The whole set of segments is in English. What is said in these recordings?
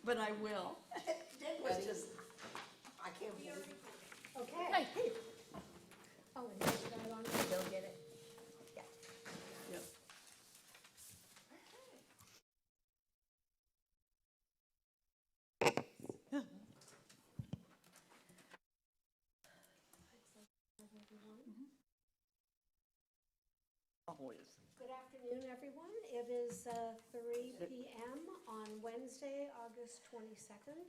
but I will. That was just, I can't believe it. Okay. Oh, and there's that on, go get it. Yeah. Yep. Always. Good afternoon, everyone. It is 3 p.m. on Wednesday, August 22nd.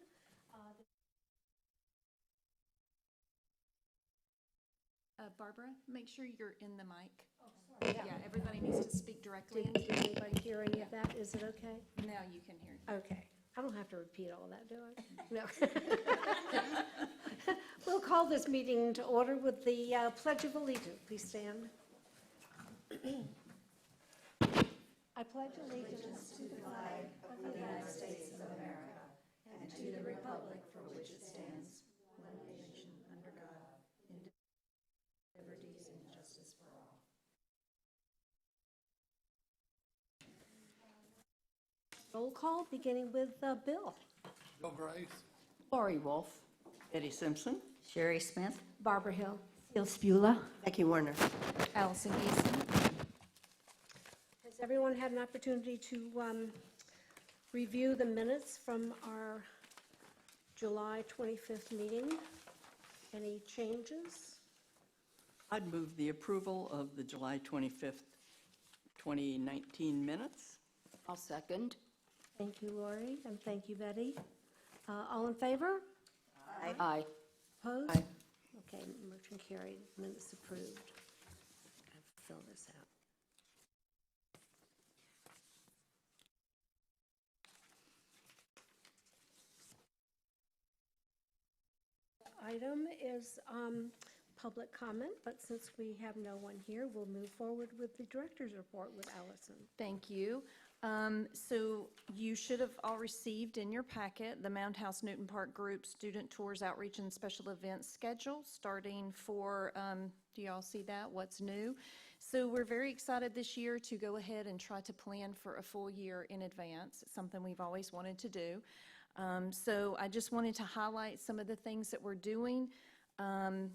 Barbara, make sure you're in the mic. Oh, sorry. Yeah, everybody needs to speak directly Did into anybody hear any of that? Is it okay? Now you can hear. Okay. I don't have to repeat all that, do I? No. We'll call this meeting to order with the Pledge of Allegiance. Please stand. I pledge allegiance to the flag of the United States of America and to the republic for which it stands, one nation under God, liberties and justice for all. Roll call, beginning with Bill. Bill Grace. Lori Wolf. Eddie Simpson. Sherry Smith. Barbara Hill. Phil Spula. Becky Warner. Allison Eason. Has everyone had an opportunity to review the minutes from our July 25th meeting? Any changes? I'd move the approval of the July 25th, 2019 minutes. I'll second. Thank you, Lori, and thank you, Betty. All in favor? Aye. Opposed? Aye. Okay, motion carried, minutes approved. I'll fill this out. Item is public comment, but since we have no one here, we'll move forward with the director's report with Allison. Thank you. So you should have all received in your packet the Mound House Newton Park Group Student Tours Outreach and Special Events schedule starting for, do y'all see that? What's new? So we're very excited this year to go ahead and try to plan for a full year in advance. It's something we've always wanted to do. So I just wanted to highlight some of the things that we're doing. On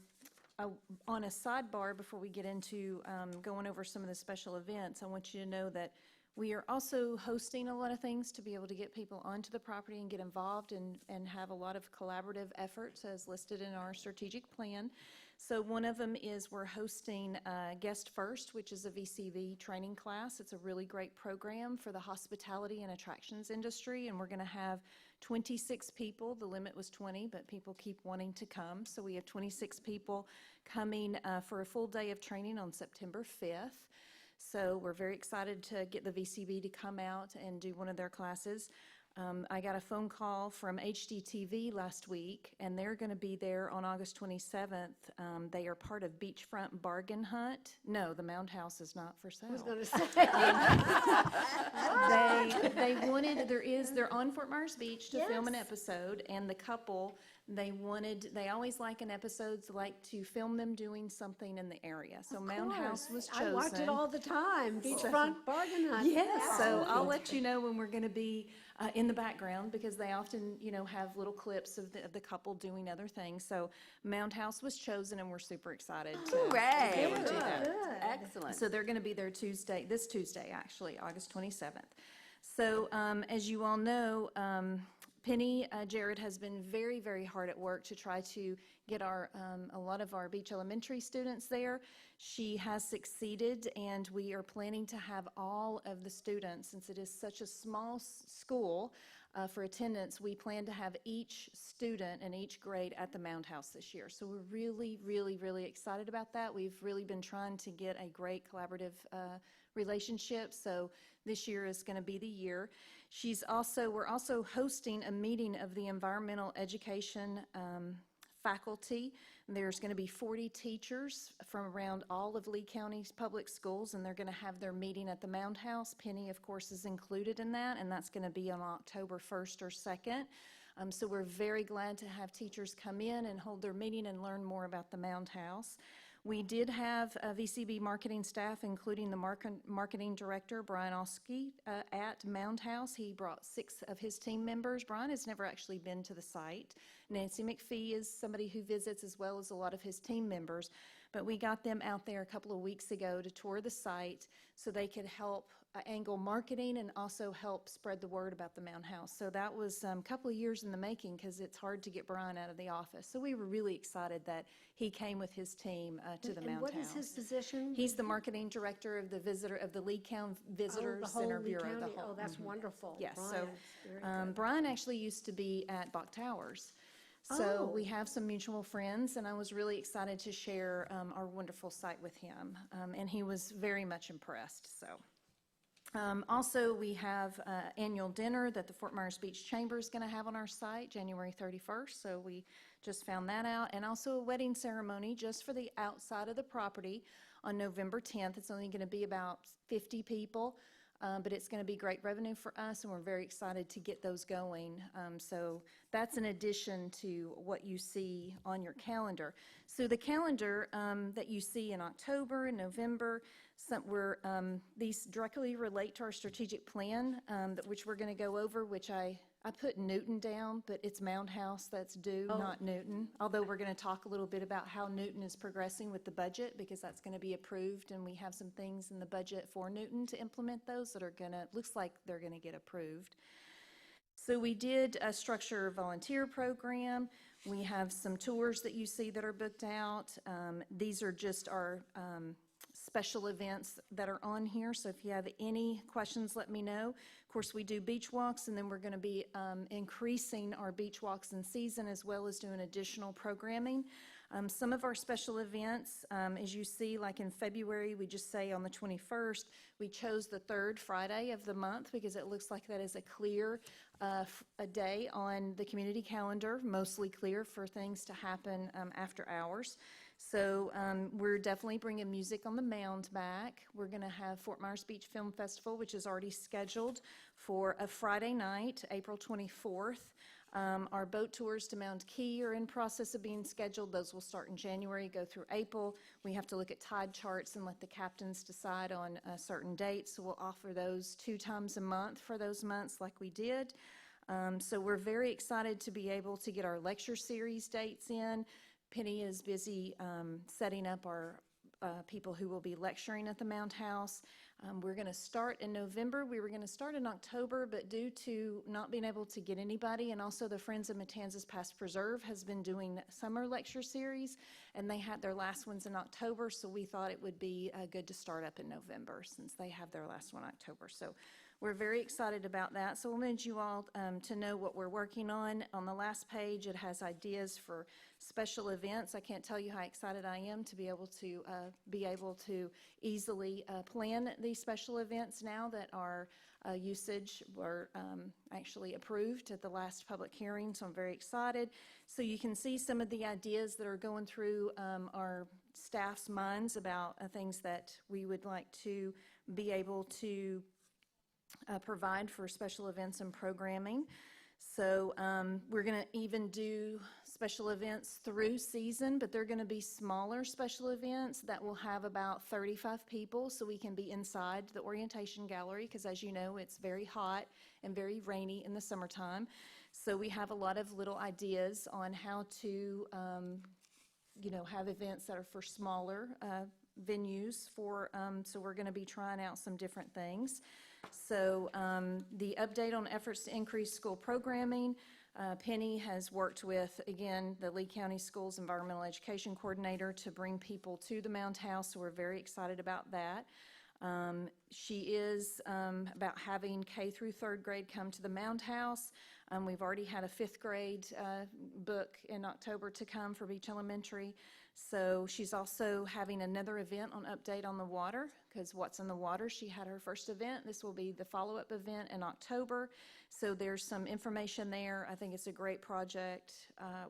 a sidebar, before we get into going over some of the special events, I want you to know that we are also hosting a lot of things to be able to get people onto the property and get involved and have a lot of collaborative efforts as listed in our strategic plan. So one of them is we're hosting Guest First, which is a VCV training class. It's a really great program for the hospitality and attractions industry, and we're going to have 26 people. The limit was 20, but people keep wanting to come. So we have 26 people coming for a full day of training on September 5th. So we're very excited to get the VCB to come out and do one of their classes. I got a phone call from HDTV last week, and they're going to be there on August 27th. They are part of Beachfront Bargain Hunt. No, the Mound House is not for sale. I was going to say. They wanted, they're on Fort Myers Beach to film an Yes. episode, and the couple, they always like in episodes, like to film them doing something in the area. So Mound House was chosen. I watch it all the time, Beachfront Bargain Hunt. Yes, so I'll let you know when we're going to be in the background, because they often, have little clips of the couple doing other things. So Mound House was chosen, and we're super excited to be able to do that. Good. Excellent. So they're going to be there this Tuesday, actually, August 27th. So as you all know, Penny Jarrett has been very, very hard at work to try to get a lot of our Beach Elementary students there. She has succeeded, and we are planning to have all of the students, since it is such a small school, for attendance, we plan to have each student in each grade at the Mound House this year. So we're really, really, really excited about that. We've really been trying to get a great collaborative relationship, so this year is going to be the year. We're also hosting a meeting of the environmental education faculty. There's going to be 40 teachers from around all of Lee County's public schools, and they're going to have their meeting at the Mound House. Penny, of course, is included in that, and that's going to be on October 1st or 2nd. So we're very glad to have teachers come in and hold their meeting and learn more about the Mound House. We did have VCB marketing staff, including the marketing director, Brian Oski, at Mound House. He brought 6 of his team members. Brian has never actually been to the site. Nancy McPhee is somebody who visits, as well as a lot of his team members. But we got them out there a couple of weeks ago to tour the site so they could help angle marketing and also help spread the word about the Mound House. So that was a couple of years in the making, because it's hard to get Brian out of the office. So we were really excited that he came with his team to the And Mound what House. is his position? He's the marketing director of the Lee County Visitor the whole Center Lee Bureau. County? Oh, that's wonderful. Yes, so Brian, very good. Brian actually used to be at Bach Towers. So Oh. we have some mutual friends, and I was really excited to share our wonderful site with him. And he was very much impressed, so. Also, we have annual dinner that the Fort Myers Beach Chamber is going to have on our site, January 31st, so we just found that out. And also a wedding ceremony just for the outside of the property on November 10th. It's only going to be about 50 people, but it's going to be great revenue for us, and we're very excited to get those going. So that's in addition to what you see on your calendar. So the calendar that you see in October and November, these directly relate to our strategic plan, which we're going to go over, which I put Newton down, but it's Mound House that's due, not Newton. Although we're going to talk a little bit about how Newton is progressing with the budget, because that's going to be approved, and we have some things in the budget for Newton to implement those that are looks like they're going to get approved. So we did structure a volunteer program. We have some tours that you see that are booked out. These are just our special events that are on here, so if you have any questions, let me know. Of course, we do beach walks, and then we're going to be increasing our beach walks in season, as well as doing additional programming. Some of our special events, as you see, like in February, we just say on the 21st, we chose the 3rd Friday of the month because it looks like that is a clear a day on the community calendar, mostly clear for things to happen after hours. So we're definitely bringing music on the Mound back. We're going to have Fort Myers Beach Film Festival, which is already scheduled for a Friday night, April 24th. Our boat tours to Mound Key are in process of being scheduled. Those will start in January, go through April. We have to look at tide charts and let the captains decide on certain dates. So we'll offer those 2 times a month for those months like we did. So we're very excited to be able to get our lecture series dates in. Penny is busy setting up our people who will be lecturing at the Mound House. We're going to start in November. We were going to start in October, but due to not being able to get anybody, and also the Friends of Matanzas Past Preserve has been doing summer lecture series, and they had their last ones in October, so we thought it would be good to start up in November since they have their last one in October. So we're very excited about that. So we'll need you all to know what we're working on. On the last page, it has ideas for special events. I can't tell you how excited I am to be able to easily plan these special events now that our usage were actually approved at the last public hearing. So I'm very excited. So you can see some of the ideas that are going through our staff's minds about things that we would like to be able to provide for special events and programming. So we're going to even do special events through season, but they're going to be smaller special events that will have about 35 people, so we can be inside the orientation gallery, because as you know, it's very hot and very rainy in the summertime. So we have a lot of little ideas on how to have events that are for smaller venues so we're going to be trying out some different things. So the update on efforts to increase school programming, Penny has worked with, again, the Lee County Schools Environmental Education Coordinator to bring people to the Mound House, so we're very excited about that. She is about having K through 3rd grade come to the Mound House. We've already had a 5th grade book in October to come for Beach Elementary. So she's also having another event on Update on the Water, because What's in the Water, she had her first event. This will be the follow-up event in October. So there's some information there. I think it's a great project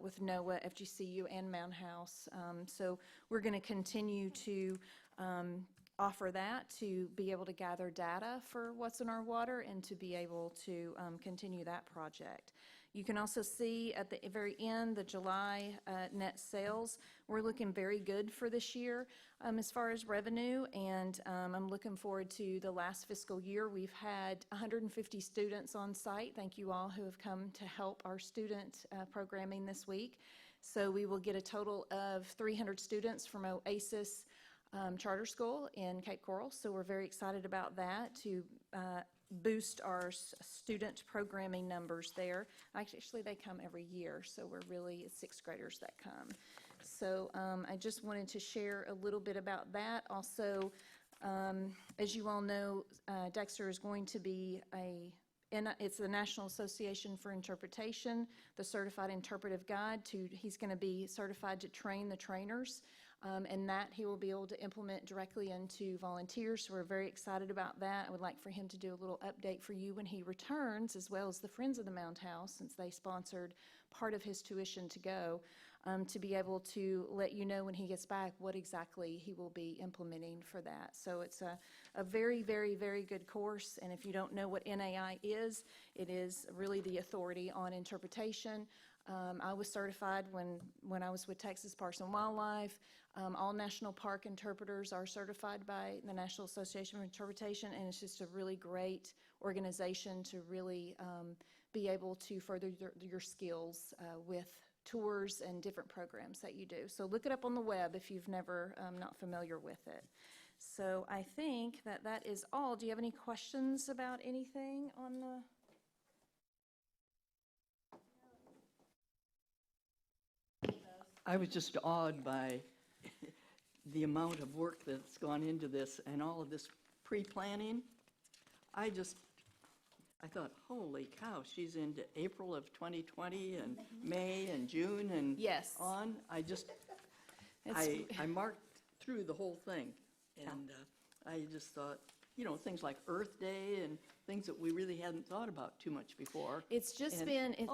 with NOAA, FGCU, and Mound House. So we're going to continue to offer that to be able to gather data for what's in our water and to be able to continue that project. You can also see at the very end, the July net sales. We're looking very good for this year as far as revenue, and I'm looking forward to the last fiscal year. We've had 150 students on site. Thank you all who have come to help our student programming this week. So we will get a total of 300 students from Oasis Charter School in Cape Coral. So we're very excited about that to boost our student programming numbers there. Actually, they come every year, so we're really sixth graders that come. So I just wanted to share a little bit about that. Also, as you all know, Dexter is going to be it's the National Association for Interpretation, the Certified Interpretive Guide. He's going to be certified to train the trainers, and that he will be able to implement directly into volunteers. So we're very excited about that. I would like for him to do a little update for you when he returns, as well as the Friends of the Mound House, since they sponsored part of his tuition to go, to be able to let you know when he gets back what exactly he will be implementing for that. So it's a very, very, very good course, and if you don't know what NAI is, it is really the authority on interpretation. I was certified when I was with Texas Parks and Wildlife. All national park interpreters are certified by the National Association for Interpretation, and it's just a really great organization to really be able to further your skills with tours and different programs that you do. So look it up on the web if you've never not familiar with it. So I think that is all. Do you have any questions about anything on the? I was just awed by the amount of work that's gone into this and all of this pre-planning. I thought, holy cow, she's into April of 2020 and May and June and Yes. on. I marked through the whole thing, and I just thought, things like Earth Day and things that we really hadn't thought about too much before. It's just And, been, it's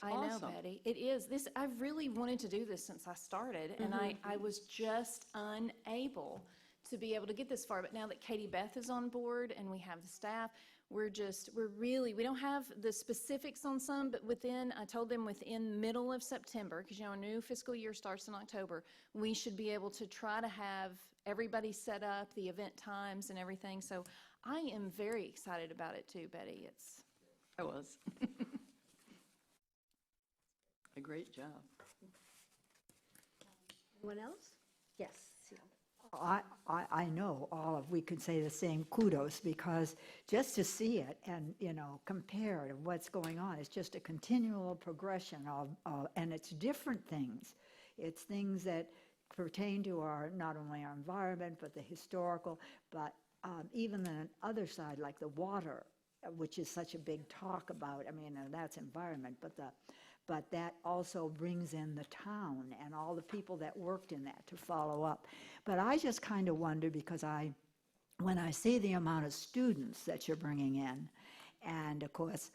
I know, awesome. Betty. It is. I've really wanted to do this since I started, and I was just unable to be able to get this far. But now that Katie Beth is on board and we have the staff, we don't have the specifics on some, but I told them within middle of September, because a new fiscal year starts in October, we should be able to try to have everybody set up, the event times and everything. So I am very excited about it too, Betty. I was. A great job. Anyone else? Yes, Seal. I know we could say the same kudos, because just to see it and, compare to what's going on, it's just a continual progression and it's different things. It's things that pertain to not only our environment, but the historical, but even the other side, like the water, which is such a big talk about. I mean, that's environment, but that also brings in the town and all the people that worked in that to follow up. But I just kind of wonder, because when I see the amount of students that you're bringing in, and of course,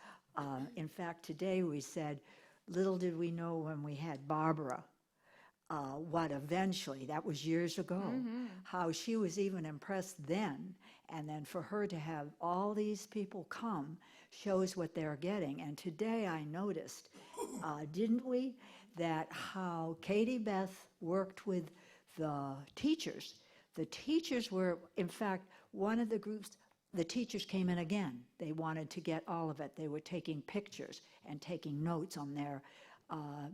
in fact, today we said, little did we know when we had Barbara, what eventually, that was years ago, how she was even impressed then, and then for her to have all these people come shows what they're getting. And today I noticed, didn't we, that how Katie Beth worked with the teachers. The teachers were, in fact, one of the groups, the teachers came in again. They wanted to get all of it. They were taking pictures and taking notes on their,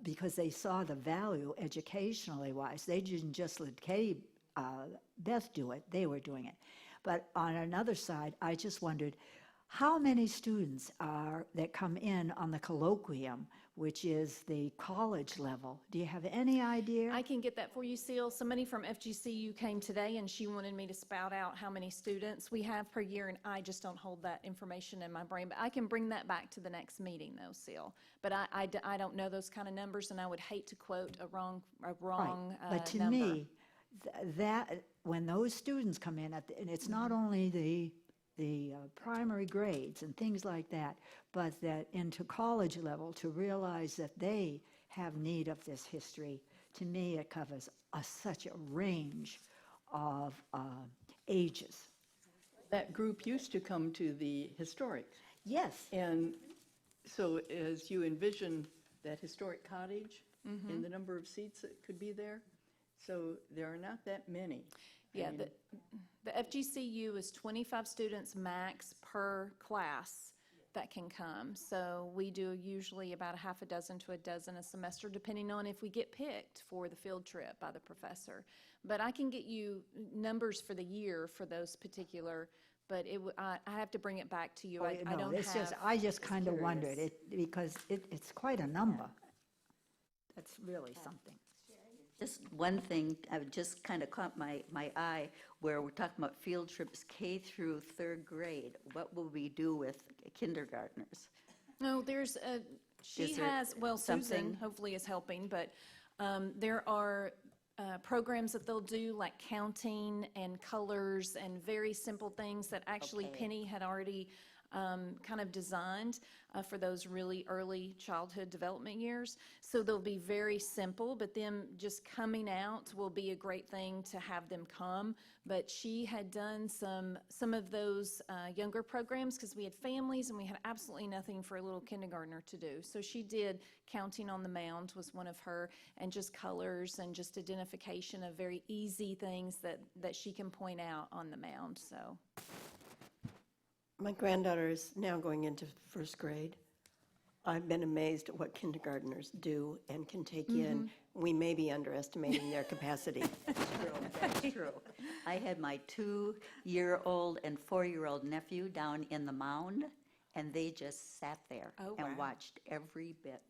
because they saw the value educationally wise. They didn't just let Katie Beth do it, they were doing it. But on another side, I just wondered, how many students that come in on the colloquium, which is the college level? Do you have any idea? I can get that for you, Seal. Somebody from FGCU came today, and she wanted me to spout out how many students we have per year, and I just don't hold that information in my brain. But I can bring that back to the next meeting, though, Seal. But I don't know those kind of numbers, and I would hate to quote a wrong Right. But to number. me, that when those students come in, and it's not only the primary grades and things like that, but that into college level, to realize that they have need of this history, to me it covers such a range of ages. That group used to come to the historic, Yes. and So as you envision that historic cottage and the number of seats that could be there, so there are not that many. I Yeah, mean, the FGCU is 25 students max per class that can come. So we do usually about a half a dozen to a dozen a semester, depending on if we get picked for the field trip by the professor. But I can get you numbers for the year for those particular, but I have to bring it back to you. I No, don't it's just, have. I just kind of wondered, curious. because it's quite a number. That's really something. Just one thing, I just kind of caught my eye, where we're talking about field trips K through third grade. What will we do with kindergartners? No, there's she Is there has, well, Susan something- hopefully is helping, but there are programs that they'll do like counting and colors and very simple things that actually Okay. Penny had already kind of designed for those really early childhood development years. So they'll be very simple, but them just coming out will be a great thing to have them come. But she had done some of those younger programs because we had families and we had absolutely nothing for a little kindergartner to do. So she did counting on the mound was one of her, and just colors and just identification of very easy things that she can point out on the mound, so. My granddaughter is now going into first grade. I've been amazed at what kindergartners do and can take in. We may be underestimating their capacity. That's true. I had my 2-year-old and 4-year-old nephew down in the mound, and they just sat there Oh, and wow. watched every bit.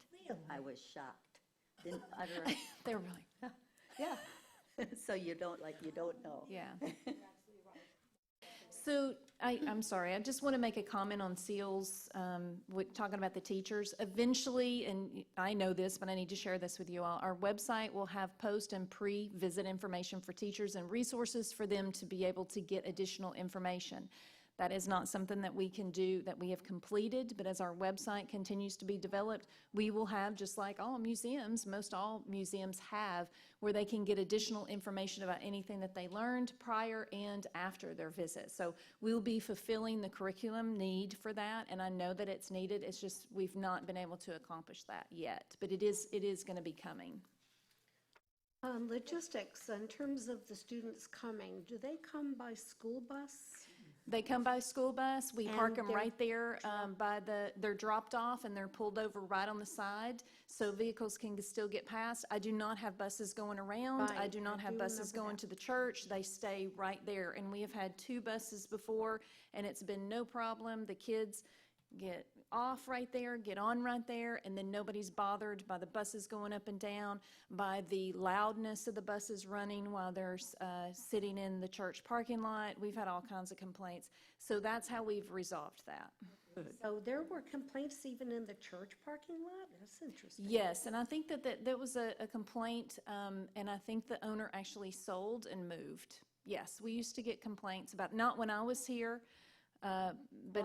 I was shocked. Didn't utter, They're really, yeah. So you don't know. yeah. So, I'm sorry, I just want to make a comment on SEALs, talking about the teachers. Eventually, and I know this, but I need to share this with you all, our website will have post and pre-visit information for teachers and resources for them to be able to get additional information. That is not something that we can do, that we have completed, but as our website continues to be developed, we will have, just like all museums, most all museums have, where they can get additional information about anything that they learned prior and after their visit. So we'll be fulfilling the curriculum need for that, and I know that it's needed. It's just we've not been able to accomplish that yet, but it is going to be coming. Logistics, in terms of the students coming, do they come by school bus? They come by school bus, we park And them they're right there they're dropped off and they're pulled over right on the side, so vehicles can still get past. I do not have buses going around. I Right, do not I have do buses remember going that. to the church. They stay right there, and we have had 2 buses before, and it's been no problem. The kids get off right there, get on right there, and then nobody's bothered by the buses going up and down, by the loudness of the buses running while they're sitting in the church parking lot. We've had all kinds of complaints. So that's how we've resolved that. So there were complaints even in the church parking lot? That's interesting. Yes, and I think that was a complaint, and I think the owner actually sold and moved. Yes, we used to get complaints about, not when I was here, but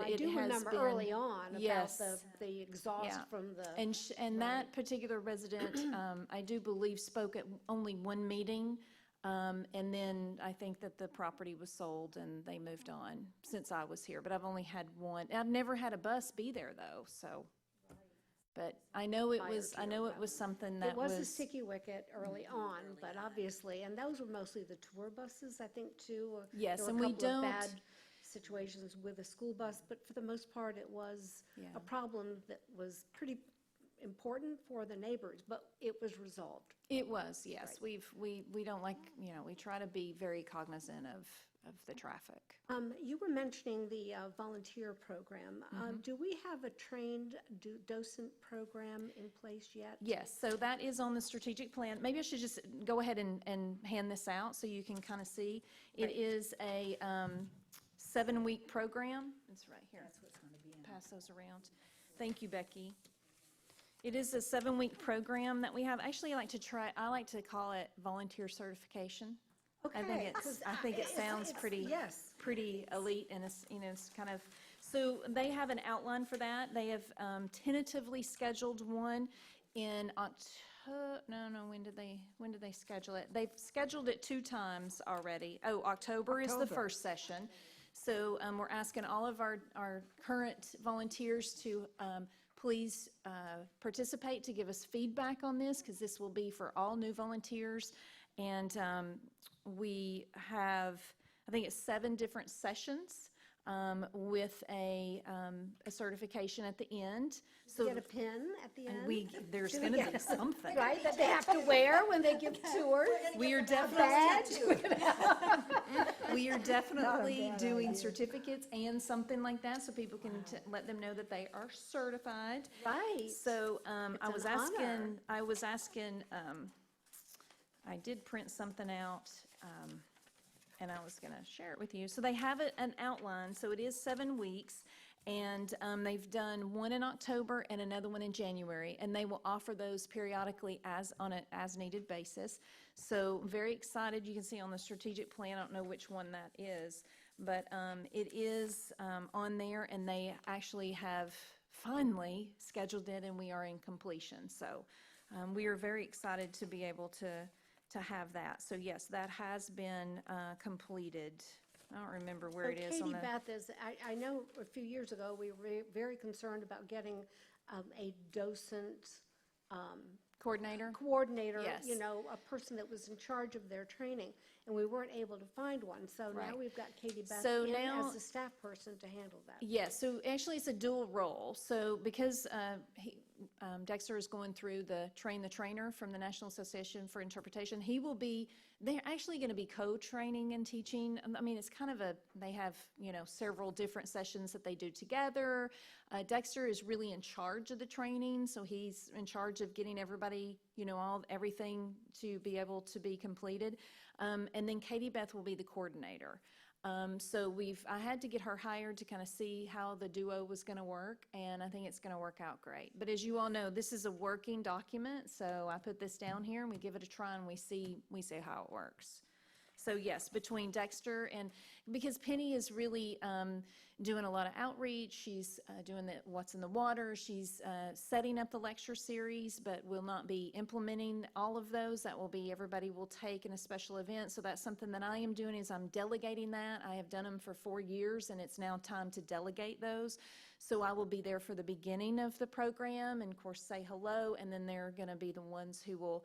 Well, it has been. I do remember early on about Yes. the exhaust Yeah. from the. And that particular resident, I do believe, spoke at only one meeting, and then I think that the property was sold and they moved on since I was here. But I've only had one. I've never had a bus be there though, so. But I know it was something that It was a was. sticky wicket early on, but obviously, and those were mostly the tour buses, I think, too. Yes, There and were we a couple of don't- bad situations with a school bus, but for the most part, it was Yeah. a problem that was pretty important for the neighbors, but it was resolved. It was, yes. We don't like, we try to be very cognizant of the traffic. You were mentioning the volunteer program. Mm-hmm. Do we have a trained docent program in place yet? Yes, so that is on the strategic plan. Maybe I should just go ahead and hand this out so you can kind of see. It is a 7-week program. It's right here. That's what's going to be in. Pass those around. Thank you, Becky. It is a 7-week program that we have. Actually, I like to call it volunteer certification. I think Okay, 'cause it sounds it's- pretty, yes. pretty elite, and it's kind of, so they have an outline for that. They have tentatively scheduled one in October, when did they schedule it? They've scheduled it 2 times already. Oh, October is the first session. So we're asking all of our current volunteers to please participate to give us feedback on this, because this will be for all new volunteers. And we have, I think it's 7 different sessions with a certification at the end. So Get a pin at the end? there's going to be something. Right, that they have to wear when they give tours? We are Badge? definitely doing certificates and something like that, so people can let them know that they are certified. Right. So I It's was an honor. asking, I did print something out, and I was going to share it with you. So they have an outline, so it is 7 weeks, and they've done one in October and another one in January, and they will offer those periodically on an as-needed basis. So very excited. You can see on the strategic plan, I don't know which one that is, but it is on there, and they actually have finally scheduled it, and we are in completion. So we are very excited to be able to have that. So yes, that has been completed. I don't remember where it is on Katie the. Beth is, I know a few years ago, we were very concerned about getting a docent Coordinator? Yes. Yes. A person that was in charge of their training, and we weren't able to find one. So Right. now we've got Katie Beth So in now- as the staff person to handle that. Yes, so actually it's a dual role. So because Dexter is going through the Train the Trainer from the National Association for Interpretation, they're actually going to be co-training and teaching. I mean, it's kind of they have, several different sessions that they do together. Dexter is really in charge of the training, so he's in charge of getting everybody, everything to be able to be completed. And then Katie Beth will be the coordinator. So I had to get her hired to kind of see how the duo was going to work, and I think it's going to work out great. But as you all know, this is a working document, so I put this down here and we give it a try and we see how it works. So yes, between Dexter and, because Penny is really doing a lot of outreach, she's doing the What's in the Water, she's setting up the lecture series, but will not be implementing all of those. That will be, everybody will take in a special event. So that's something that I am doing, is I'm delegating that. I have done them for 4 years, and it's now time to delegate those. So I will be there for the beginning of the program and, of course, say hello, and then they're going to be the ones who will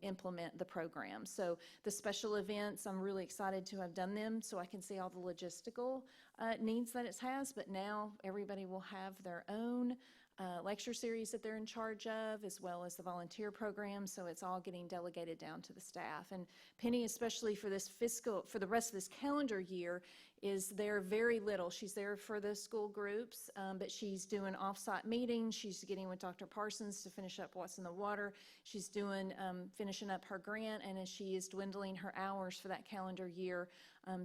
implement the program. So the special events, I'm really excited to have done them so I can see all the logistical needs that it has, but now everybody will have their own lecture series that they're in charge of, as well as the volunteer program, so it's all getting delegated down to the staff. And Penny, especially for the rest of this calendar year, is there very little. She's there for the school groups, but she's doing off-site meetings. She's getting with Dr. Parsons to finish up What's in the Water. She's doing, finishing up her grant, and as she is dwindling her hours for that calendar year,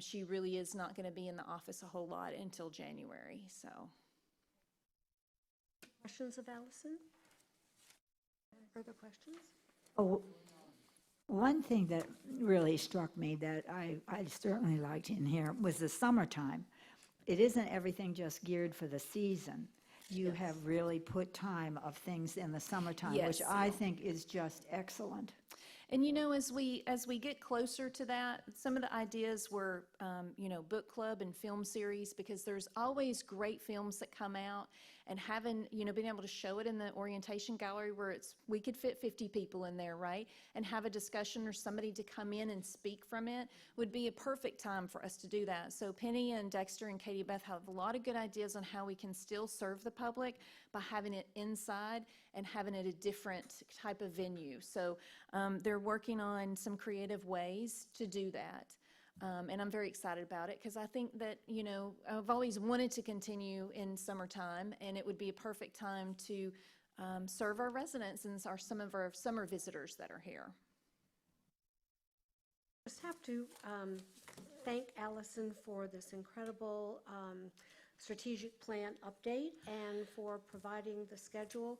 she really is not going to be in the office a whole lot until January, so. Questions of Allison? Further questions? Oh, one thing that really struck me that I certainly liked in here was the summertime. It isn't everything just geared for the season. You have really put time of things in the summertime, which Yes. I think is just excellent. And as we get closer to that, some of the ideas were, book club and film series, because there's always great films that come out, and having, being able to show it in the orientation gallery where we could fit 50 people in there, right? And have a discussion or somebody to come in and speak from it would be a perfect time for us to do that. So Penny and Dexter and Katie Beth have a lot of good ideas on how we can still serve the public by having it inside and having it a different type of venue. So they're working on some creative ways to do that. And I'm very excited about it, because I think that, I've always wanted to continue in summertime, and it would be a perfect time to serve our residents and some of our summer visitors that are here. Just have to thank Allison for this incredible strategic plan update and for providing the schedule.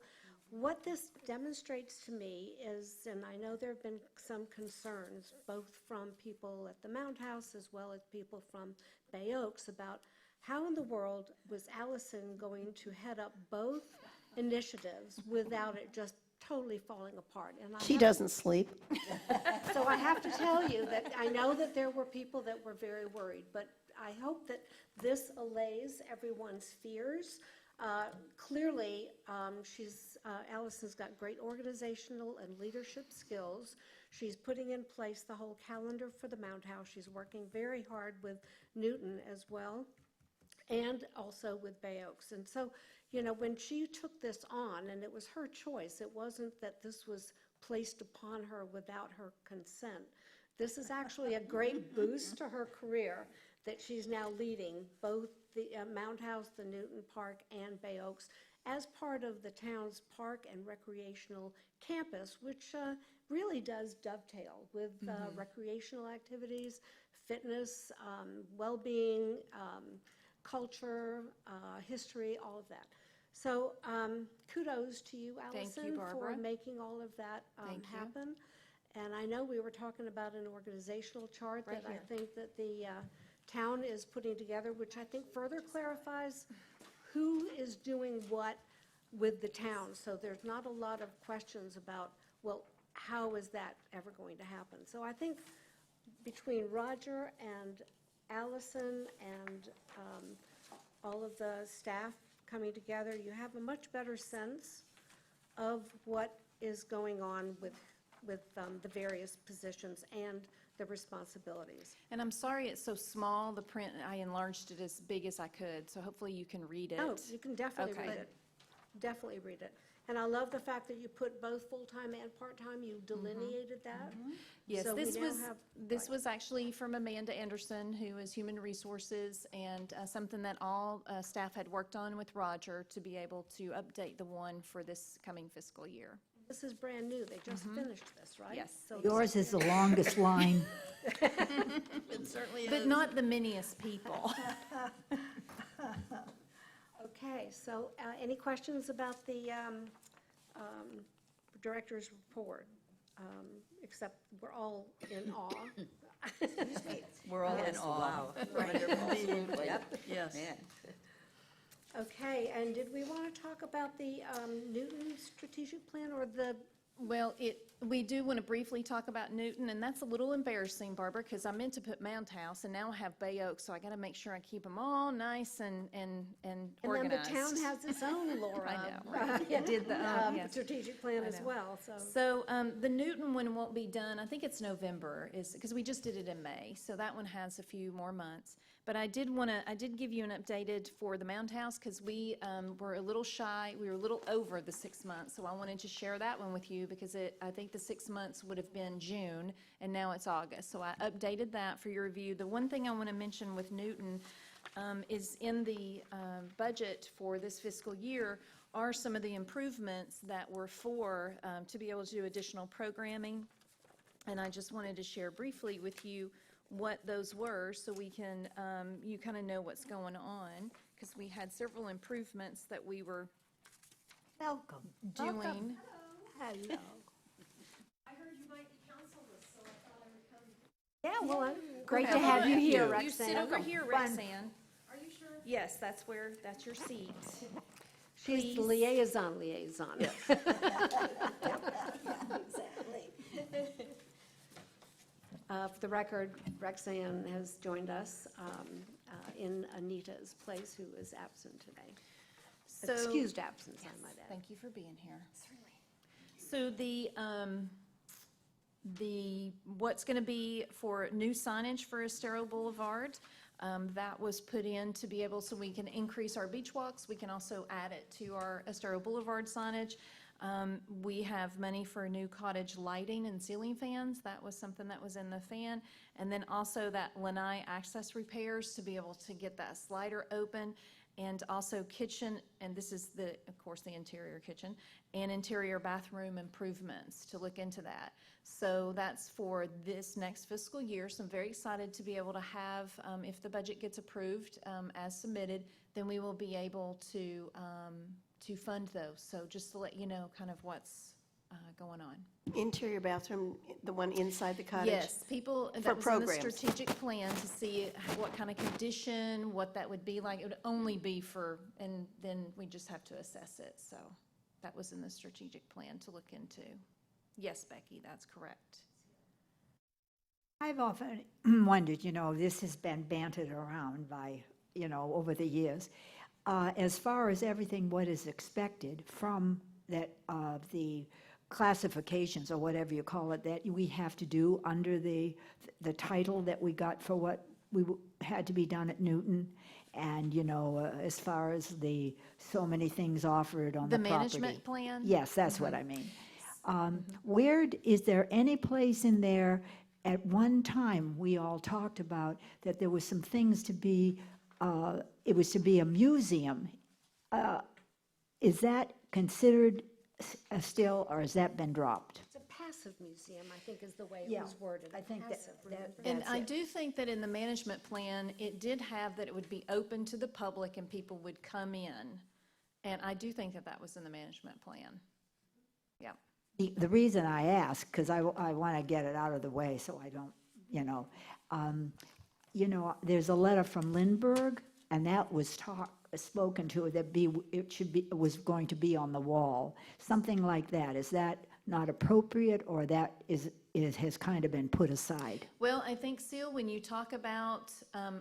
What this demonstrates to me is, and I know there have been some concerns, both from people at the Mound House as well as people from Bay Oaks, about how in the world was Allison going to head up both initiatives without it just totally falling apart. And She doesn't sleep. So I have to tell you that I know that there were people that were very worried, but I hope that this allays everyone's fears Clearly, Allison's got great organizational and leadership skills. She's putting in place the whole calendar for the Mound House. She's working very hard with Newton as well, and also with Bay Oaks. And so, when she took this on, and it was her choice, it wasn't that this was placed upon her without her consent. This is actually a great boost to her career that she's now leading both the Mound House, the Newton Park, and Bay Oaks as part of the town's park and recreational campus, which really does dovetail with recreational activities, fitness, well-being, culture, history, all of that. So kudos to you, Thank you, Allison, for Barbara. making all of that Thank you. happen. And I know we were talking about an organizational chart Right that I here. think that the town is putting together, which I think further clarifies who is doing what with the town. So there's not a lot of questions about, well, how is that ever going to happen? So I think between Roger and Allison and all of the staff coming together, you have a much better sense of what is going on with the various positions and the responsibilities. And I'm sorry it's so small, the print, I enlarged it as big as I could, so hopefully you can read it. Oh, you can definitely Okay. read it. Definitely read it. And I love the fact that you put both full-time and part-time, you delineated that. Yes, So we this now was, have- this was actually from Amanda Anderson, who is Human Resources, and something that all staff had worked on with Roger to be able to update the one for this coming fiscal year. This is brand new. They just finished this, right? Yes. So Yours is the longest line. It certainly But is. not the miniest people. Okay, so any questions about the director's report? Except we're all in awe. We're all in Yes, awe. wow. Wonderful. Yep. Yes. Man. Okay, and did we want to talk about the Newton strategic plan or the, Well, we do want to briefly talk about Newton, and that's a little embarrassing, Barbara, because I meant to put Mound House, and now I have Bay Oaks, so I got to make sure I keep them all nice and and then organized. the town has its own, Laura. I know, right. It did the, yes. Strategic plan I as know. well, so. So the Newton one won't be done, I think it's November, because we just did it in May, so that one has a few more months. But I did give you an updated for the Mound House, because we were a little shy, we were a little over the 6 months, so I wanted to share that one with you, because I think the 6 months would have been June, and now it's August. So I updated that for your review. The one thing I want to mention with Newton is in the budget for this fiscal year are some of the improvements that were for, to be able to do additional programming. And I just wanted to share briefly with you what those were, so we can, you kind of know what's going on, because we had several improvements that we were Welcome. doing. Hello. Yeah, well, great to have you here, You sit Roxanne. over here, Roxanne. Are you sure? Yes, that's your seat. She's the please. liaison. For the record, Roxanne has joined us in Anita's place, who is absent today. So- Excused absence, I might add. Thank you for being here. So what's going to be for new signage for Estero Boulevard, that was put in to be able, so we can increase our beach walks. We can also add it to our Estero Boulevard signage. We have money for new cottage lighting and ceiling fans. That was something that was in the fan. And then also that lanai access repairs to be able to get that slider open. And also kitchen, and this is of course, the interior kitchen, and interior bathroom improvements to look into that. So that's for this next fiscal year. So I'm very excited to be able to have, if the budget gets approved as submitted, then we will be able to fund those. So just to let you know kind of what's going on. Interior bathroom, the one inside the cottage? Yes, people, For that was in the programs. strategic plan to see what kind of condition, what that would be like. It would only be for, and then we just have to assess it. So that was in the strategic plan to look into. Yes, Becky, that's correct. I've often wondered, this has been bantered around by, over the years. as far as everything, what is expected from that, the classifications or whatever you call it, that we have to do under the title that we got for what had to be done at Newton, and, as far as the, so many things offered on the The property. management plan? Yes, that's what I mean. Is there any place in there, at one time, we all talked about that there was some things to be, it was to be a museum. Is that considered still, or has that been dropped? It's a passive museum, I think is the way it Yeah, was worded. I think that- Passive, that- remember? And That's I it. do think that in the management plan, it did have that it would be open to the public and people would come in. And I do think that that was in the management plan. Yeah. The reason I ask, because I want to get it out of the way so I don't, there's a letter from Lindbergh, and that was spoken to, that it was going to be on the wall, something like that. Is that not appropriate, or that has kind of been put aside? Well, I think, Seal, when you talk about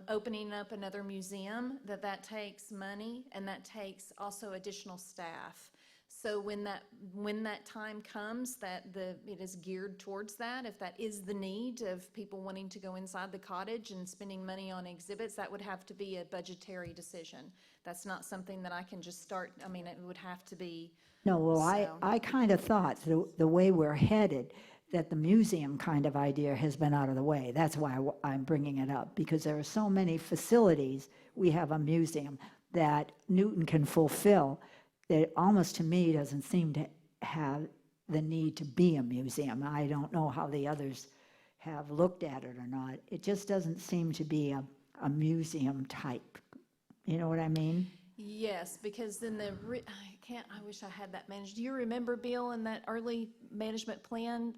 opening up another museum, that takes money and that takes also additional staff. So when that time comes, it is geared towards that. If that is the need of people wanting to go inside the cottage and spending money on exhibits, that would have to be a budgetary decision. That's not something that I can just start, it would have to be. No, well, So- I kind of thought, the way we're headed, that the museum kind of idea has been out of the way. That's why I'm bringing it up, because there are so many facilities, we have a museum, that Newton can fulfill, that almost to me doesn't seem to have the need to be a museum. I don't know how the others have looked at it or not. It just doesn't seem to be a museum type. You know what I mean? Yes, because in I wish I had that managed. Do you remember, Bill, in that early management plan?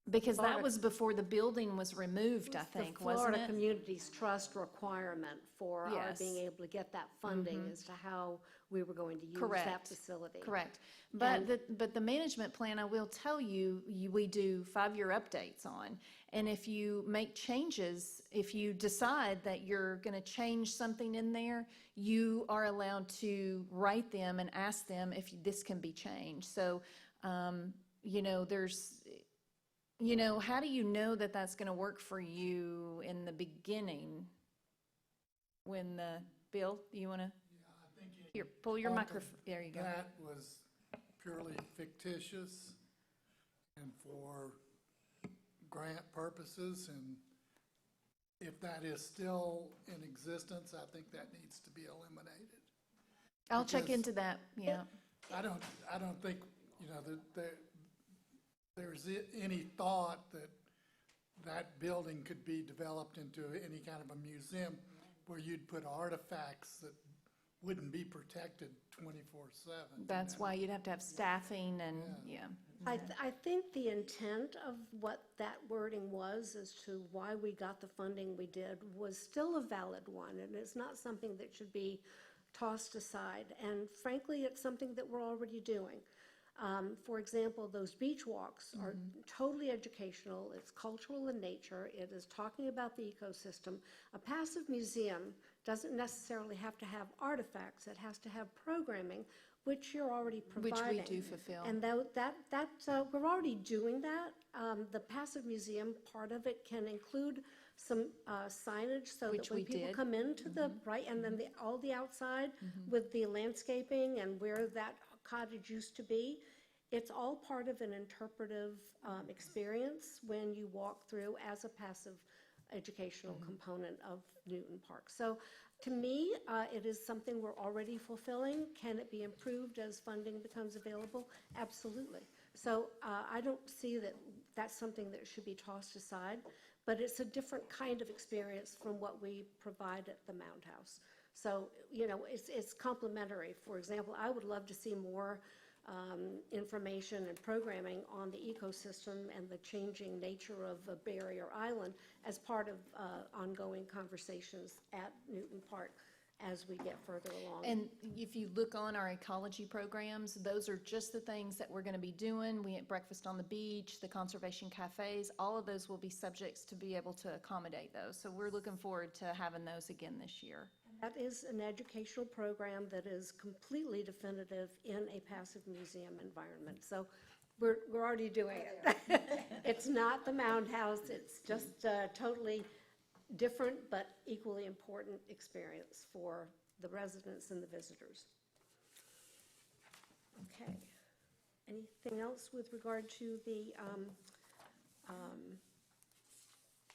Because that was before the building was removed, I think, The wasn't Florida it? Communities Trust requirement for our Yes. being able to get that funding as to how we were going to use that Correct. facility. Correct. But the management plan, I will tell you, we do 5-year updates on. And if you make changes, if you decide that you're going to change something in there, you are allowed to write them and ask them if this can be changed. So, how do you know that that's going to work for you in the beginning? Bill, you want to? Here, pull your microphone, there you go. That was purely fictitious and for grant purposes, and if that is still in existence, I think that needs to be eliminated. I'll check because- into that, yeah. I don't think, that there's any thought that that building could be developed into any kind of a museum where you'd put artifacts that wouldn't be protected 24/7. That's why you'd have to have staffing and, yeah. I think the intent of what that wording was as to why we got the funding we did was still a valid one, and it's not something that should be tossed aside. And frankly, it's something that we're already doing. For example, those beach walks are totally educational. It's cultural in nature. It is talking about the ecosystem. A passive museum doesn't necessarily have to have artifacts. It has to have programming, which you're already Which providing. we do fulfill. And we're already doing that. The passive museum, part of it can include some signage so Which that when we people did. come into the, right, and then all the outside with the landscaping and where that cottage used to be, it's all part of an interpretive experience when you walk through as a passive educational component of Newton Park. So to me, it is something we're already fulfilling. Can it be improved as funding becomes available? Absolutely. So I don't see that that's something that should be tossed aside, but it's a different kind of experience from what we provide at the Mound House. So, it's complementary. For example, I would love to see more information and programming on the ecosystem and the changing nature of a barrier island as part of ongoing conversations at Newton Park as we get further along. And if you look on our ecology programs, those are just the things that we're going to be doing. We had breakfast on the beach, the conservation cafes, all of those will be subjects to be able to accommodate those. So we're looking forward to having those again this year. And That is an educational program that is completely definitive in a passive museum environment. So we're already doing it. It's not the Mound House, it's just a totally different but equally important experience for the residents and the visitors. Okay. Anything else with regard to the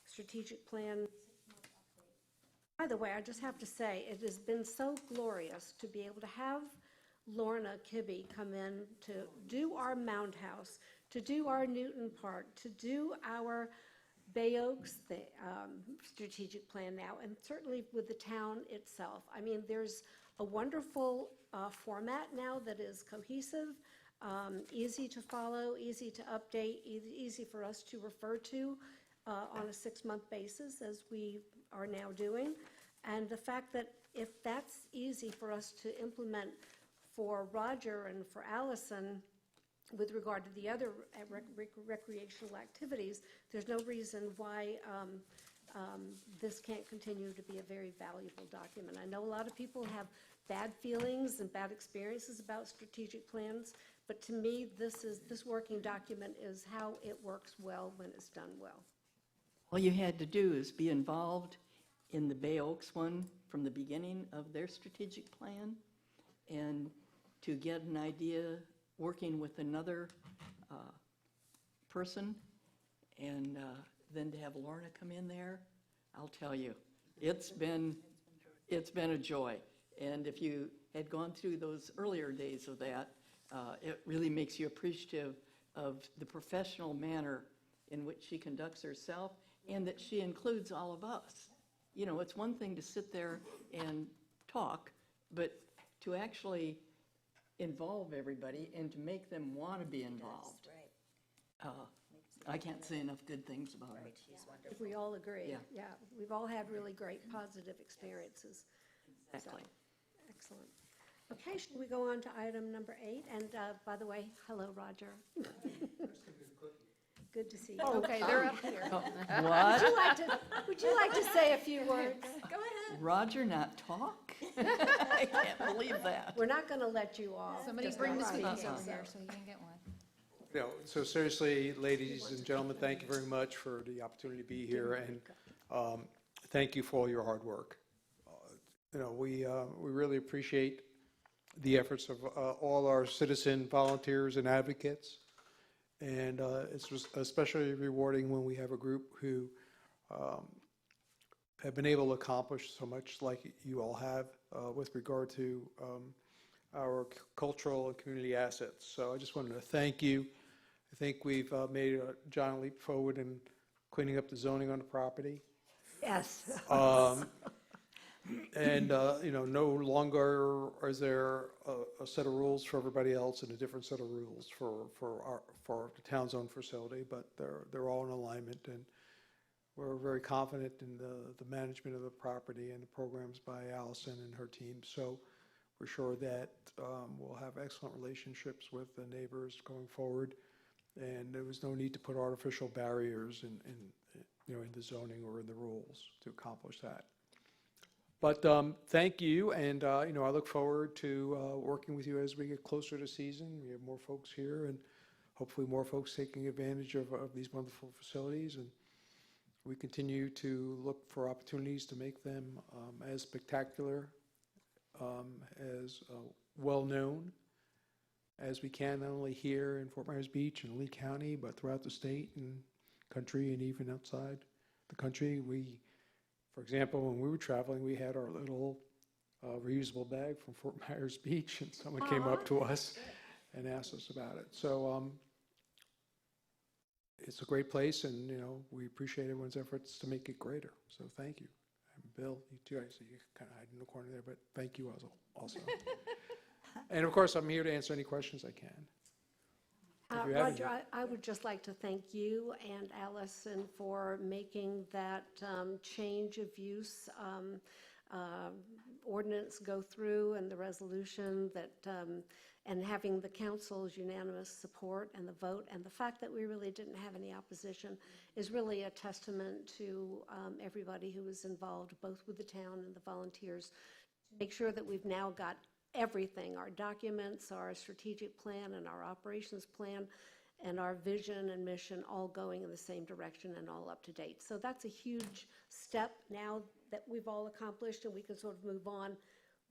strategic plan? By the way, I just have to say, it has been so glorious to be able to have Lorna Kibbe come in to do our Mound House, to do our Newton Park, to do our Bay Oaks strategic plan now, and certainly with the town itself. I mean, there's a wonderful format now that is cohesive, easy to follow, easy to update, easy for us to refer to on a 6-month basis, as we are now doing. And the fact that if that's easy for us to implement for Roger and for Allison with regard to the other recreational activities, there's no reason why this can't continue to be a very valuable document. I know a lot of people have bad feelings and bad experiences about strategic plans, but to me, this working document is how it works well when it's done well. All you had to do is be involved in the Bay Oaks one from the beginning of their strategic plan, and to get an idea working with another person, and then to have Lorna come in there, I'll tell you, it's been a joy. And if you had gone through those earlier days of that, it really makes you appreciative of the professional manner in which she conducts herself, and that she includes all of us. You know, it's one thing to sit there and talk, but to actually involve everybody and to make them want to be involved. I can't say enough good things about her. If we all agree. Yeah. Yeah, we've all had really great positive experiences. Exactly. So, excellent. Okay, should we go on to item number 8? And by the way, hello, Roger. Good to see you. Okay, they're up here. What? Would you like to say a few words? Roger not talk? I can't believe that. We're not going to let you off. Somebody Just bring the not sweeties right. over here so you can get one. You know, so seriously, ladies and gentlemen, thank you very much for the opportunity to be here, and thank you for all your hard work. You know, we really appreciate the efforts of all our citizen volunteers and advocates, and it's especially rewarding when we have a group who have been able to accomplish so much like you all have with regard to our cultural and community assets. So I just wanted to thank you. I think we've made a giant leap forward in cleaning up the zoning on the property. Yes. And, you know, no longer is there a set of rules for everybody else and a different set of rules for the town's own facility, but they're all in alignment, and we're very confident in the management of the property and the programs by Allison and her team. So we're sure that we'll have excellent relationships with the neighbors going forward, and there was no need to put artificial barriers in you know, in the zoning or in the rules to accomplish that. But thank you, and you know, I look forward to working with you as we get closer to season. We have more folks here, and hopefully more folks taking advantage of these wonderful facilities, and we continue to look for opportunities to make them as spectacular, as well-known as we can, not only here in Fort Myers Beach and Lee County, but throughout the state and country, and even outside the country. For example, when we were traveling, we had our little reusable bag from Fort Myers Beach, and someone came up to us and asked us about it. So it's a great place, and you know, we appreciate everyone's efforts to make it greater. So thank you. And Bill, you too, I see you kind of hiding in the corner there, but thank you also. And of course, I'm here to answer any questions I can. If you have any. Roger, I would just like to thank you and Allison for making that change of use ordinance go through and the resolution that, and having the council's unanimous support and the vote, and the fact that we really didn't have any opposition is really a testament to everybody who was involved, both with the town and the volunteers, to make sure that we've now got everything, our documents, our strategic plan, and our operations plan, and our vision and mission all going in the same direction and all up to date. So that's a huge step now that we've all accomplished, and we can sort of move on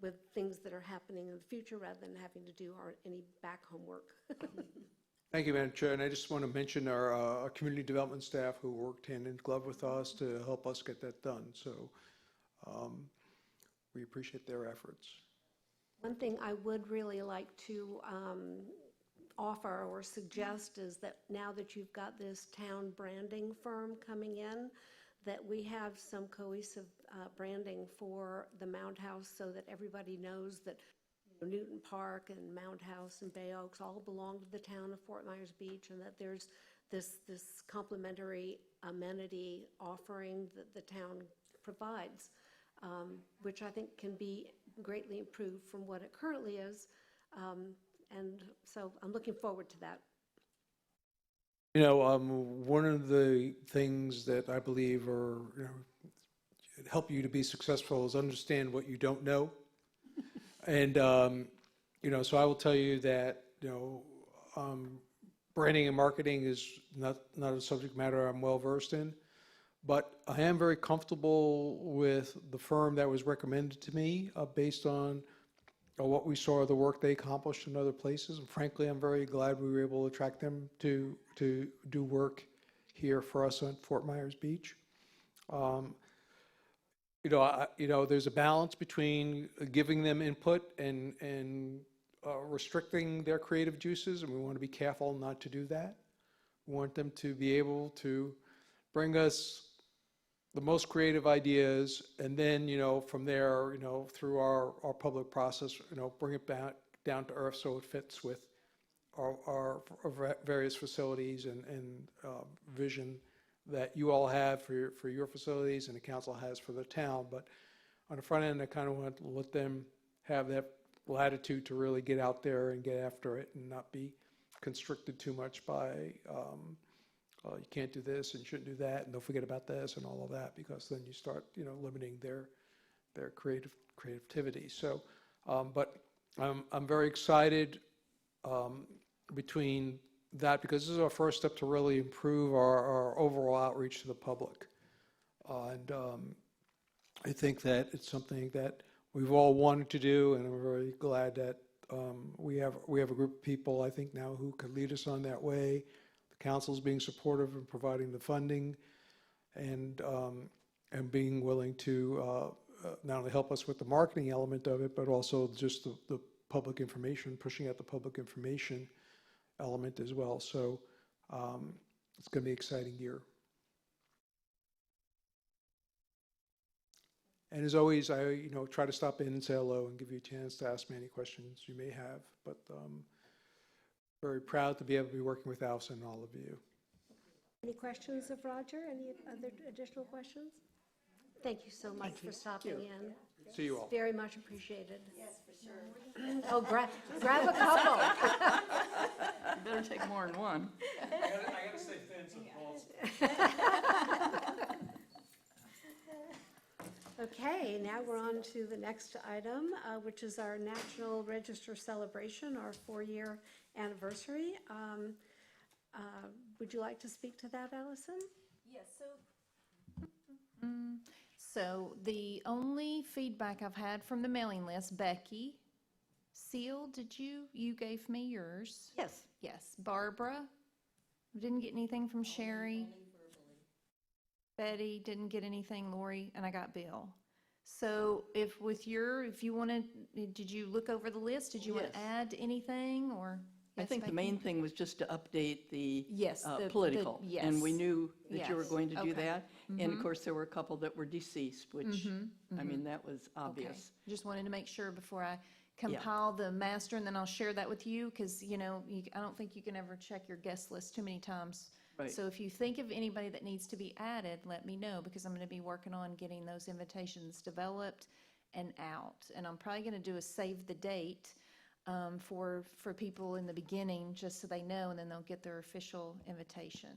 with things that are happening in the future rather than having to do any back homework. Thank you, Madam Chair, and I just want to mention our community development staff who worked hand in glove with us to help us get that done. So we appreciate their efforts. One thing I would really like to offer or suggest is that now that you've got this town branding firm coming in, that we have some cohesive branding for the Mound House so that everybody knows that Newton Park and Mound House and Bay Oaks all belong to the town of Fort Myers Beach, and that there's this complimentary amenity offering that the town provides, which I think can be greatly improved from what it currently is. And so I'm looking forward to that. You know, one of the things that I believe are, help you to be successful is understand what you don't know. And, so I will tell you that, branding and marketing is not a subject matter I'm well versed in, but I am very comfortable with the firm that was recommended to me based on what we saw, the work they accomplished in other places. And frankly, I'm very glad we were able to attract them to do work here for us on Fort Myers Beach. There's a balance between giving them input and restricting their creative juices, and we want to be careful not to do that. We want them to be able to bring us the most creative ideas, and then, from there, through our public process, bring it back down to earth so it fits with our various facilities and vision that you all have for your facilities and the council has for the town. But on the front end, I kind of want to let them have that latitude to really get out there and get after it and not be constricted too much by you can't do this and you shouldn't do that and don't forget about this and all of that, because then you start limiting their creativity. So but I'm very excited between that, because this is our first step to really improve our overall outreach to the public. And I think that it's something that we've all wanted to do, and I'm very glad that we have a group of people, I think, now who could lead us on that way. The council's being supportive and providing the funding, and being willing to not only help us with the marketing element of it, but also just the public information, pushing out the public information element as well. So it's going to be an exciting year. And as always, I try to stop in and say hello and give you a chance to ask me any questions you may have. But very proud to be able to be working with Alison and all of you. Any questions of Roger? Any other additional questions? Thank you so much for stopping in. See you all. Very much appreciated. Yes, for sure. Oh, grab a couple. You better take more than one. I gotta stay thin so the balls. Okay, now we're on to the next item, which is our National Register celebration, our 4-year anniversary. Would you like to speak to that, Allison? Yes, so the only feedback I've had from the mailing list, Becky, Seal, you gave me yours? Yes. Yes. Barbara, didn't get anything from Sherry. Betty, didn't get anything, Lori, and I got Bill. So if you wanted, did you look over the list? Did you want to Yes. add anything, or? I Yes, think the Becky? main thing was just to update the Yes, the political. yes. And we knew that you were Yes, going to do okay. that. And of course, there were a couple that were deceased, which, I mean, that was Okay. obvious. Just wanted to make sure before I compile the master, and then I'll share that with you, because, I don't think you can ever check your guest list too many times. Right. So if you think of anybody that needs to be added, let me know, because I'm going to be working on getting those invitations developed and out. And I'm probably going to do a save the date for people in the beginning, just so they know, and then they'll get their official invitation.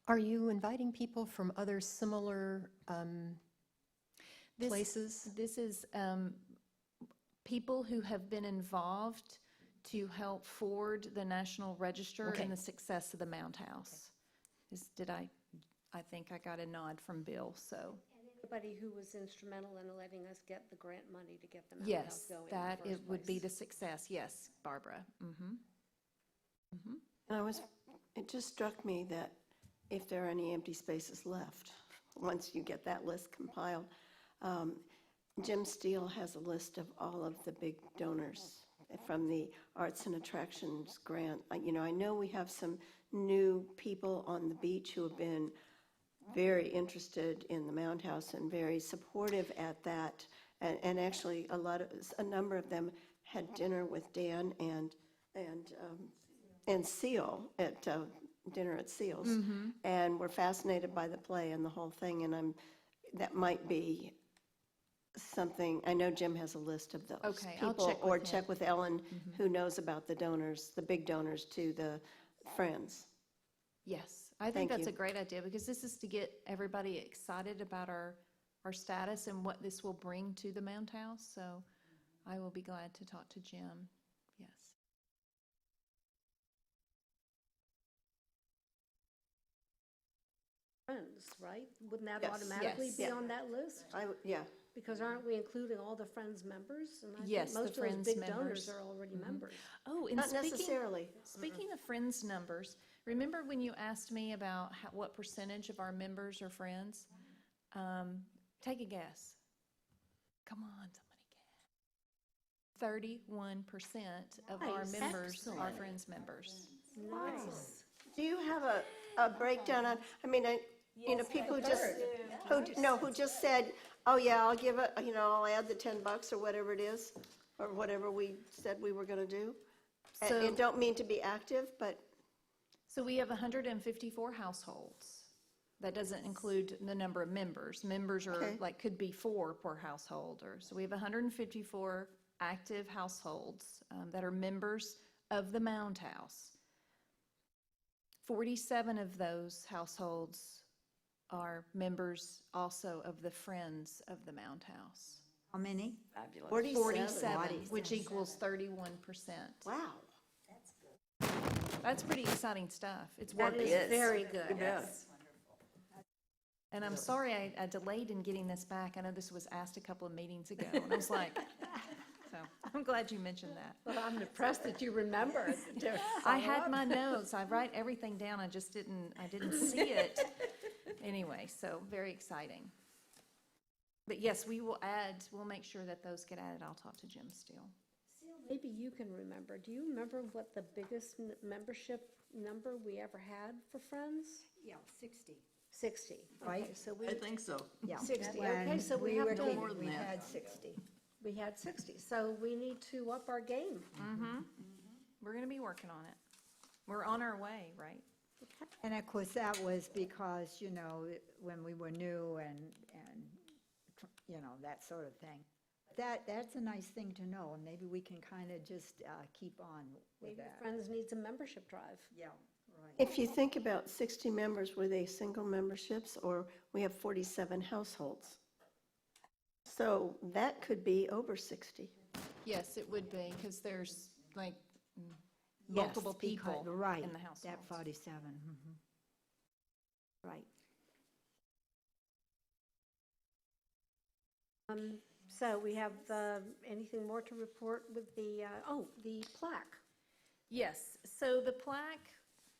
Are you inviting people from other similar This- places? This is people who have been involved to help forward the National Register Okay. and the success of the Mound House. I think I got a nod from Bill, so. Anybody who was instrumental in letting us get the grant money to get the Mountain House Yes, going in the that it first would be place. the success, yes, Barbara. And it just struck me that if there are any empty spaces left, once you get that list compiled, Jim Steele has a list of all of the big donors from the Arts and Attractions grant. I know we have some new people on the beach who have been very interested in the Mound House and very supportive at that. And actually, a number of them had dinner with Dan and Seal at dinner at Seal's, and were fascinated by the play and the whole thing. And that might be something. I know Jim has a list of those Okay, I'll people, check with or him. check with Ellen, who knows about the donors, the big donors to the Friends. Yes, I think Thank that's you. a great idea, because this is to get everybody excited about our status and what this will bring to the Mound House, so I will be glad to talk to Jim, yes. Friends, right? Wouldn't that Yes. automatically Yes. be Yeah. on that list? Yeah. Because aren't we including all the Friends members? And I think Yes, the most of Friends those big members. donors are already members. Oh, and Not necessarily. speaking of Friends numbers, remember when you asked me about what percentage of our members are Friends? Take a guess. Come on, somebody guess. 31% of our Nice. members are Excellent. Friends members. Nice. Do you have a breakdown on, people who just said, oh, yeah, I'll give it, I'll add the $10 or whatever it is, or whatever we said we were going to do? So- And don't mean to be active, but, So we have 154 households. That doesn't include the number of members. Members are, Okay. could be 4 per household, so we have 154 active households that are members of the Mound House. 47 of those households are members also of the Friends of the Mound House. How many? 47, which equals 31%. wow. That's pretty exciting stuff. It's That working. is very good. And I'm sorry I delayed in getting this back. I know this was asked a couple of meetings ago, and I was like, so I'm glad you mentioned that. Well, I'm impressed that you remember to I had follow my up. notes. I write everything down. I just didn't see it. Anyway, so very exciting. But yes, we'll make sure that those get added. I'll talk to Jim Steele. Maybe you can remember. Do you remember what the biggest membership number we ever had for Friends? Yeah, 60. 60. Okay, Right. so we, I think so. Yeah. 60, When okay, so we were have to- kidding, More than we that. had 60. we had 60. So we need to up our game. We're going to be working on it. We're on our way, right? And of course, that was because, when we were new and, that sort of thing. That's a nice thing to know, and maybe we can kind of just keep on with Maybe that. Friends needs a membership drive. Yeah, right. If you think about 60 members, were they single memberships, or we have 47 households? So that could be over 60. Yes, it would be, because there's Yes, multiple because- people right, in the household. That 47, right. So we have anything more to report with the plaque? Yes, so the plaque,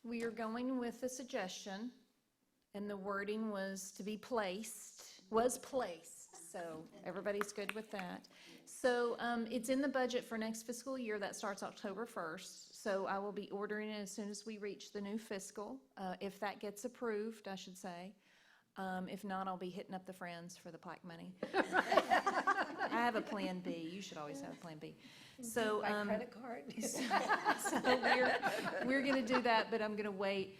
we are going with a suggestion, and the wording was placed, so everybody's good with that. So it's in the budget for next fiscal year, that starts October 1st, so I will be ordering it as soon as we reach the new fiscal, if that gets approved, I should say. If not, I'll be hitting up the Friends for the plaque money. I have a Plan B, you should always have a Plan B. So, By credit card? so we're going to do that, but I'm going to wait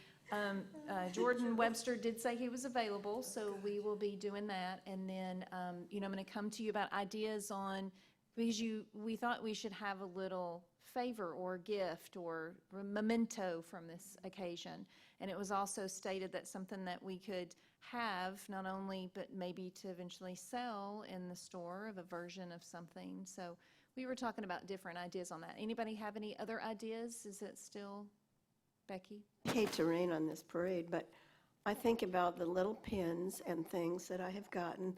Jordan Webster did say he was available, so we will be doing that. And then, I'm going to come to you about ideas on, because we thought we should have a little favor or gift or memento from this occasion. And it was also stated that something that we could have, not only, but maybe to eventually sell in the store of a version of something. So we were talking about different ideas on that. Anybody have any other ideas? Is it still, Becky? I hate to rain on this parade, but I think about the little pins and things that I have gotten.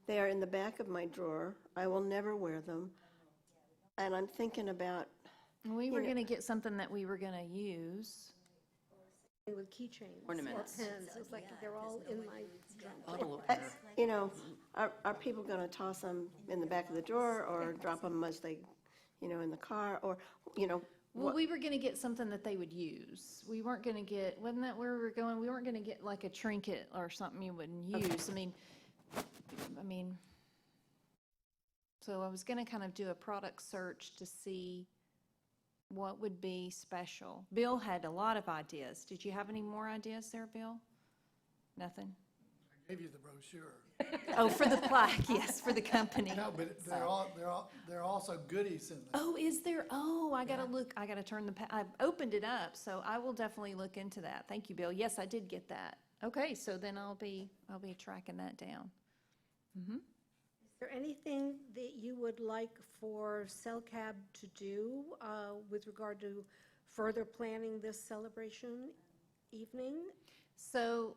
They are in the back of my drawer. I will never wear them. And I'm thinking about, We were going to get something that we were going to use. With keychains. Ornaments. Or pens. It's like they're all in my junk. Bottle opener. you know, are people going to toss them in the back of the drawer or drop them as they, in the car, or, Well, we were going to get something that they would use. We weren't going to get, wasn't that where we were going? We weren't going to get like a trinket or something you wouldn't use. I mean, so I was going to kind of do a product search to see what would be special. Bill had a lot of ideas. Did you have any more ideas there, Bill? Nothing? I gave you the brochure. Oh, for the plaque, yes, for the company. No, but there are also goodies in there. Oh, is there? Oh, I gotta look, I gotta turn I opened it up, so I will definitely look into that. Thank you, Bill. Yes, I did get that. Okay, so then I'll be tracking that down. Is there anything that you would like for CELCAB to do with regard to further planning this celebration evening? So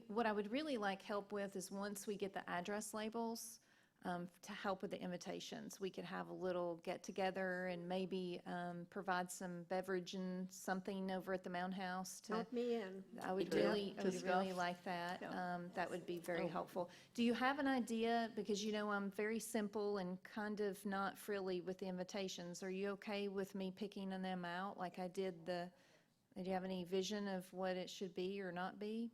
what I would really like help with is once we get the address labels, to help with the invitations. We could have a little get-together and maybe provide some beverage and something over at the Mound House to. Count me in. I would Yeah, really discuss. like that. Yeah. That would be very helpful. Do you have an idea, because I'm very simple and kind of not frilly with the invitations. Are you okay with me picking them out like I did do you have any vision of what it should be or not be?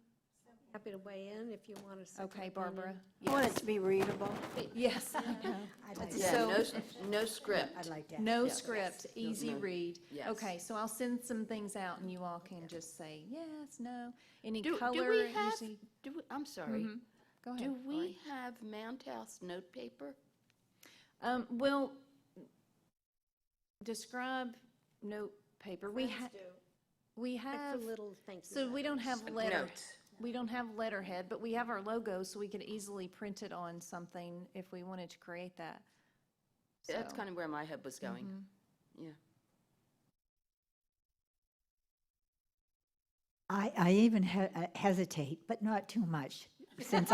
Happy to weigh in if you want to. Okay, Barbara? I want it to be readable. Yes. I'd like Yeah, that. no script. I'd like that. No Yeah. script, easy No. read. Yes. Okay, so I'll send some things out and you all can just say yes, no. Any Do color? we have, usually- I'm sorry. Go ahead. Do we Lori. have Mound House note paper? Well, describe note paper. We have. Like for little thank you. So we don't have letter. Notes. We don't have letterhead, but we have our logo, so we could easily print it on something if we wanted to create that. That's So- kind of where my head was going. Yeah. I even hesitate, but not too much, since